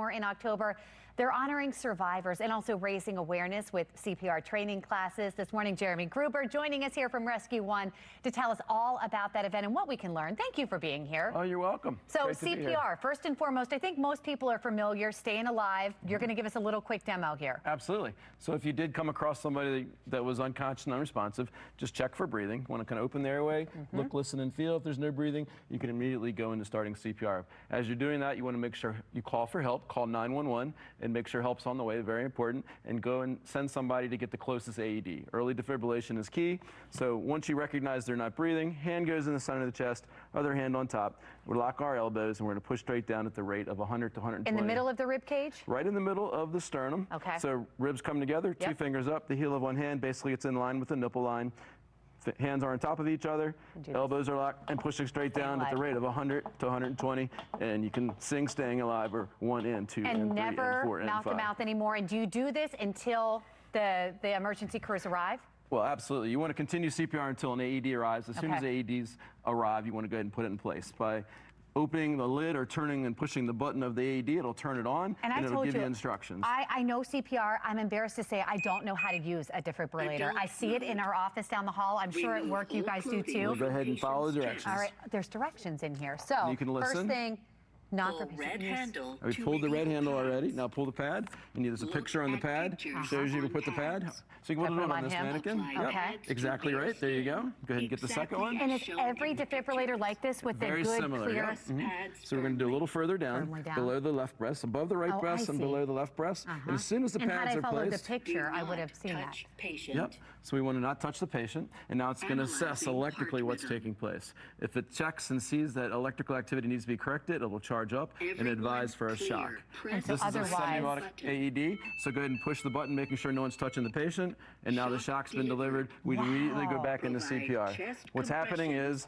Baltimore in October. They're honoring survivors and also raising awareness with CPR training classes. This morning, Jeremy Gruber joining us here from Rescue One to tell us all about that event and what we can learn. Thank you for being here. Oh, you're welcome. So CPR, first and foremost, I think most people are familiar, Stayin Alive. You're going to give us a little quick demo here. Absolutely. So if you did come across somebody that was unconscious and unresponsive, just check for breathing. Want to kind of open the airway, look, listen, and feel. If there's no breathing, you can immediately go into starting CPR. As you're doing that, you want to make sure you call for help, call 911, and make sure help's on the way, very important, and go and send somebody to get the closest AED. Early defibrillation is key. So once you recognize they're not breathing, hand goes in the center of the chest, other hand on top. We lock our elbows, and we're going to push straight down at the rate of 100 to 120. In the middle of the rib cage? Right in the middle of the sternum. Okay. So ribs come together, two fingers up, the heel of one hand, basically it's in line with the nipple line. Hands are on top of each other, elbows are locked, and pushing straight down at the rate of 100 to 120, and you can sing Stayin Alive or 1 and 2 and 3 and 4 and 5. And never mouth to mouth anymore. And do you do this until the emergency crews arrive? Well, absolutely. You want to continue CPR until an AED arrives. As soon as AEDs arrive, you want to go ahead and put it in place. By opening the lid or turning and pushing the button of the AED, it'll turn it on, and it'll give you instructions. I know CPR. I'm embarrassed to say I don't know how to use a defibrillator. I see it in our office down the hall. I'm sure at work you guys do too. We'll go ahead and follow the directions. All right, there's directions in here. So you can listen. First thing, not for red handle. We pulled the red handle already. Now pull the pad, and there's a picture on the pad. Shows you to put the pad. So you can put it on this mannequin. Okay. Exactly right. There you go. Go ahead and get the second one. And is every defibrillator like this with the good, clear? So we're going to do a little further down, below the left breast, above the right breast, and below the left breast. And as soon as the pads are placed, had I followed the picture, I would have seen that. Yep. So we want to not touch the patient, and now it's going to assess electrically what's taking place. If it checks and sees that electrical activity needs to be corrected, it will charge up and advise for a shock. And so this is a semiotic AED, so go ahead and push the button, making sure no one's touching the patient, and now the shock's been delivered. We immediately go back into CPR. What's happening is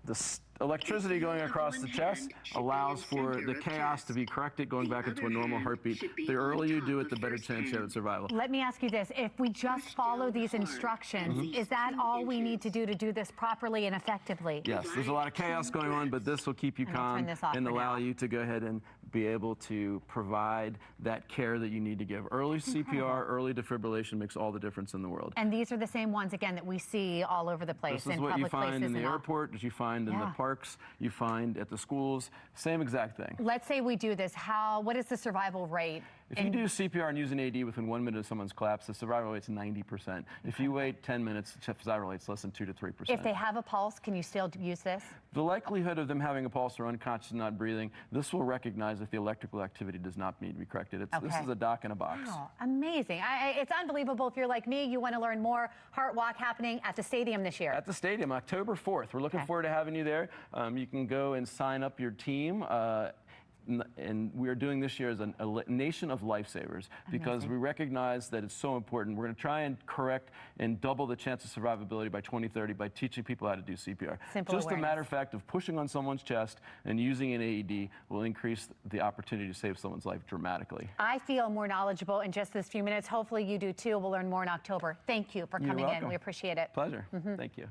the electricity going across the chest allows for the chaos to be corrected, going back into a normal heartbeat. The earlier you do it, the better chance you have of survival. Let me ask you this. If we just follow these instructions, is that all we need to do this properly and effectively? Yes, there's a lot of chaos going on, but this will keep you calm and allow you to go ahead and be able to provide that care that you need to give. Early CPR, early defibrillation makes all the difference in the world. And these are the same ones, again, that we see all over the place. This is what you find in the airport, as you find in the parks, you find at the schools, same exact thing. Let's say we do this. What is the survival rate? If you do CPR and use an AED within 1 minute of someone's collapse, the survival rate's 90%. If you wait 10 minutes, the survival rate's less than 2 to 3%. If they have a pulse, can you still use this? The likelihood of them having a pulse or unconscious and not breathing, this will recognize if the electrical activity does not need to be corrected. This is a doc in a box. Wow, amazing. It's unbelievable. If you're like me, you want to learn more. Heart Walk happening at the stadium this year. At the stadium, October 4th. We're looking forward to having you there. You can go and sign up your team. And we are doing this year as a Nation of Lifesavers because we recognize that it's so important. We're going to try and correct and double the chance of survivability by 2030 by teaching people how to do CPR. Just a matter of fact of pushing on someone's chest and using an AED will increase the opportunity to save someone's life dramatically. I feel more knowledgeable in just this few minutes. Hopefully you do too. We'll learn more in October. Thank you for coming in. We appreciate it. Pleasure. Thank you.